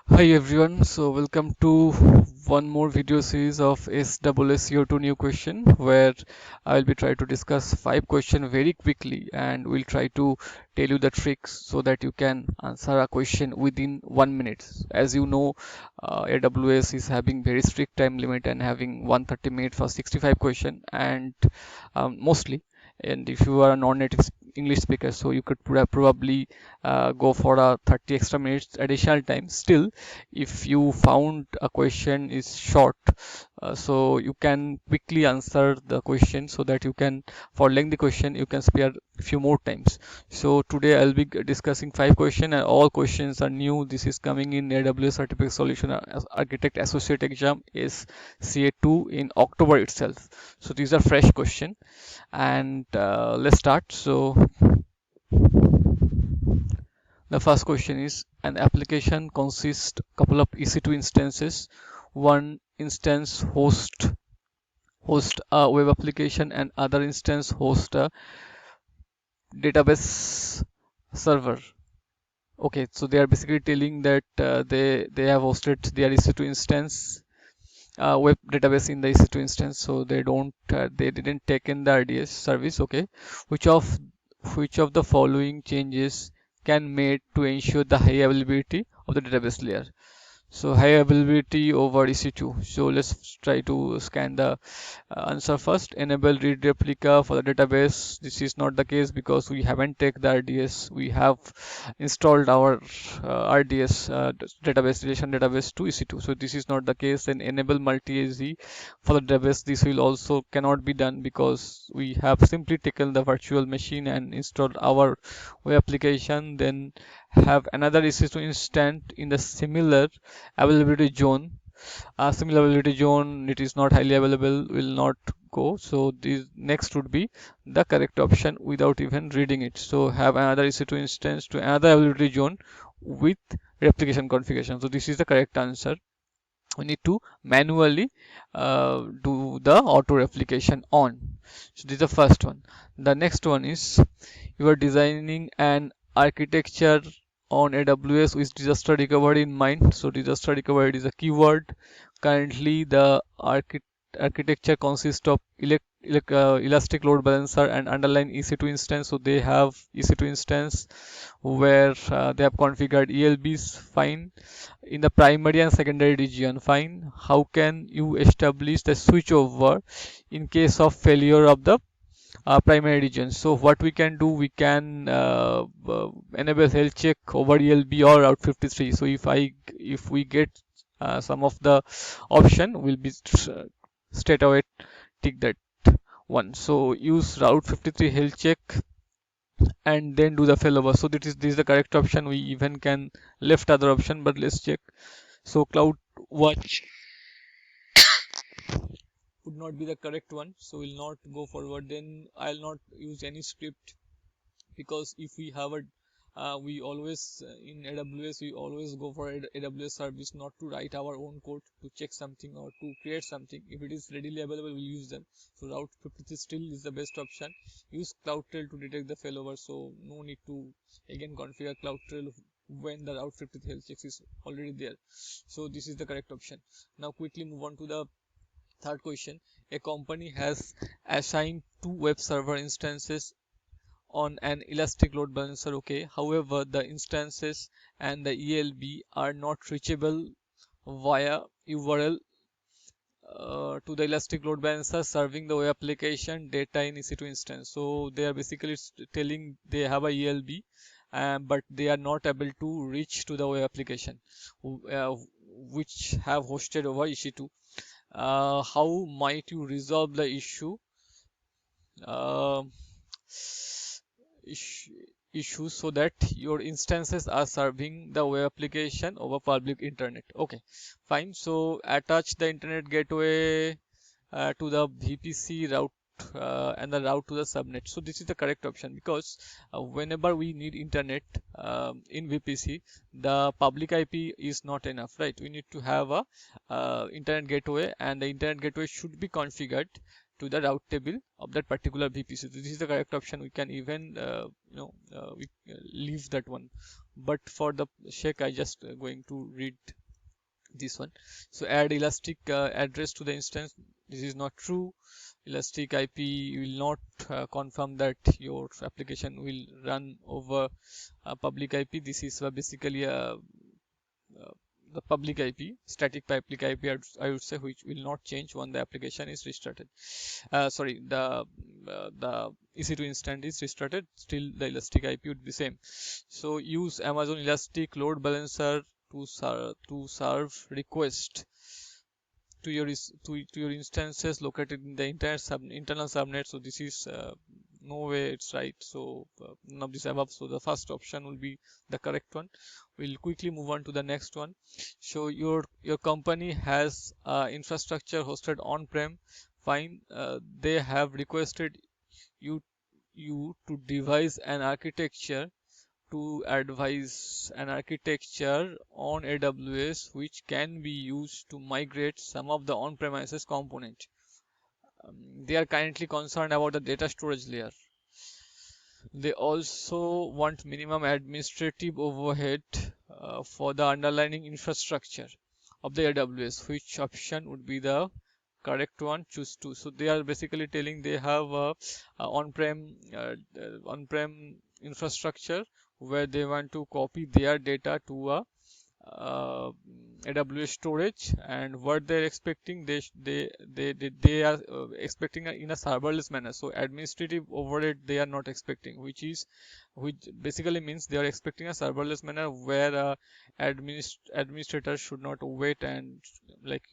Hi everyone, so welcome to one more video series of AWS CO2 new question where I will be trying to discuss 5 questions very quickly and we'll try to tell you the tricks so that you can answer a question within 1 minute. As you know, AWS is having very strict time limit and having 130 minutes for 65 question and mostly. And if you are a non-native English speaker, so you could probably go for a 30 extra minutes additional time. Still, if you found a question is short, so you can quickly answer the question so that you can, for lengthy question, you can spare a few more times. So today I'll be discussing 5 questions and all questions are new. This is coming in AWS Certificate Solution Architect Associate Exam is CA2 in October itself. So these are fresh question and let's start. So the first question is an application consists couple of EC2 instances. One instance host a web application and other instance host a database server. Okay, so they are basically telling that they have hosted their EC2 instance web database in the EC2 instance, so they didn't take in the RDS service. Okay, which of which of the following changes can made to ensure the high availability of the database layer? So high availability over EC2. So let's try to scan the answer first. Enable read replica for the database. This is not the case because we haven't taken the RDS. We have installed our RDS database relation database to EC2. So this is not the case. And enable multi-AZ for the database. This will also cannot be done because we have simply taken the virtual machine and installed our web application. Then have another EC2 instant in the similar availability zone. Similar availability zone, it is not highly available, will not go. So this next would be the correct option without even reading it. So have another EC2 instance to another availability zone with replication configuration. So this is the correct answer. We need to manually do the auto replication on. So this is the first one. The next one is you are designing an architecture on AWS with disaster recovery in mind. So disaster recovery is a keyword. Currently the architecture consists of elastic load balancer and underlying EC2 instance. So they have EC2 instance where they have configured ELBs, fine, in the primary and secondary region, fine. How can you establish the switchover in case of failure of the primary region? So what we can do, we can enable health check over ELB or Route 53. So if we get some of the option, will be straight away tick that one. So use Route 53 health check and then do the failover. So this is the correct option. We even can left other option, but let's check. So cloud watch would not be the correct one, so we'll not go forward. Then I'll not use any script because if we have a we always in AWS we always go for AWS service, not to write our own code to check something or to create something. If it is readily available, we'll use them. So Route 53 still is the best option. Use CloudTrail to detect the failover, so no need to again configure CloudTrail when the Route 53 health checks is already there. So this is the correct option. Now quickly move on to the third question. A company has assigned 2 web server instances on an elastic load balancer. Okay, however the instances and the ELB are not reachable via URL to the elastic load balancer serving the web application data in EC2 instance. So they are basically telling they have a ELB but they are not able to reach to the web application which have hosted over EC2. How might you resolve the issue? Uh, issues so that your instances are serving the web application over public internet. Okay, fine. So attach the internet gateway to the VPC route and the route to the subnet. So this is the correct option because whenever we need internet in VPC, the public IP is not enough, right? We need to have a internet gateway, and the internet gateway should be configured to the route table of that particular VPC. This is the correct option. We can even leave that one, but for the check I just going to read this one. So add elastic address to the instance. This is not true. Elastic IP will not confirm that your application will run over public IP. This is basically the public IP, static public IP, I would say, which will not change when the application is restarted. Sorry, the EC2 instance is restarted. Still, the elastic IP would be same. So use Amazon Elastic Load Balancer to serve request to your instances located in the internal subnet. So this is no way it's right. So none of this above. So the first option will be the correct one. We'll quickly move on to the next one. So your company has infrastructure hosted on-prem. Fine. They have requested you to devise an architecture on AWS which can be used to migrate some of the on-premises component. They are currently concerned about the data storage layer. They also want minimum administrative overhead for the underlying infrastructure of the AWS. Which option would be the correct one? Choose two. So they are basically telling they have a on-prem infrastructure where they want to copy their data to a AWS storage, and what they're expecting, they are expecting in a serverless manner. So administrative overhead they are not expecting, which basically means they are expecting a serverless manner where administrator should not wait, and like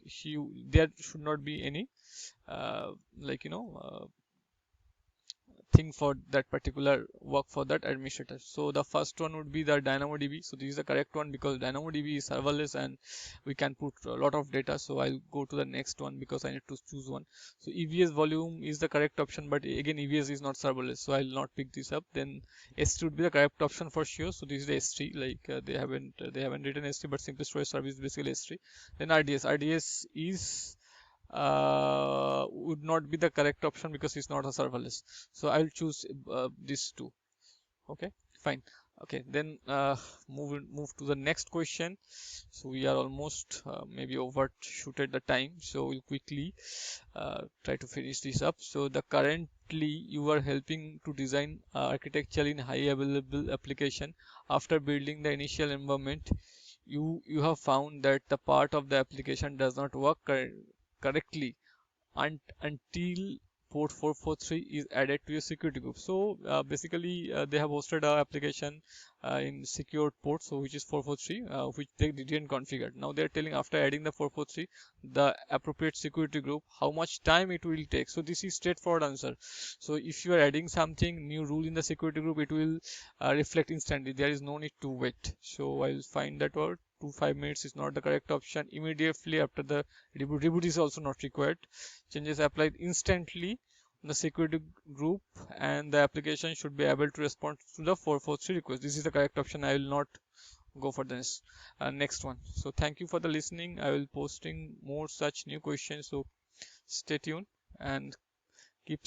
there should not be any thing for that particular work for that administrator. So the first one would be the DynamoDB. So this is the correct one because DynamoDB is serverless and we can put a lot of data. So I'll go to the next one because I need to choose one. So EVS volume is the correct option, but again EVS is not serverless, so I'll not pick this up. Then S3 would be the correct option for sure. So this is the S3. Like they haven't written S3, but simple storage service is basically S3. Then RDS is would not be the correct option because it's not a serverless. So I'll choose these two. Okay, fine. Okay, then move to the next question. So we are almost maybe overshooted the time. So we'll quickly try to finish this up. So currently you are helping to design architecture in high available application. After building the initial environment, you have found that the part of the application does not work correctly until port 443 is added to your security group. So basically they have hosted our application in secured port, so which is 443, which they didn't configure. Now they're telling after adding the 443 the appropriate security group how much time it will take. So this is straightforward answer. So if you are adding something new rule in the security group, it will reflect instantly. There is no need to wait. So I'll find that out. 5 minutes is not the correct option. Immediately after the reboot is also not required. Changes applied instantly in the security group, and the application should be able to respond to the 443 request. This is the correct option. I will not go for this next one. So thank you for the listening. I will posting more such new questions, so stay tuned and keep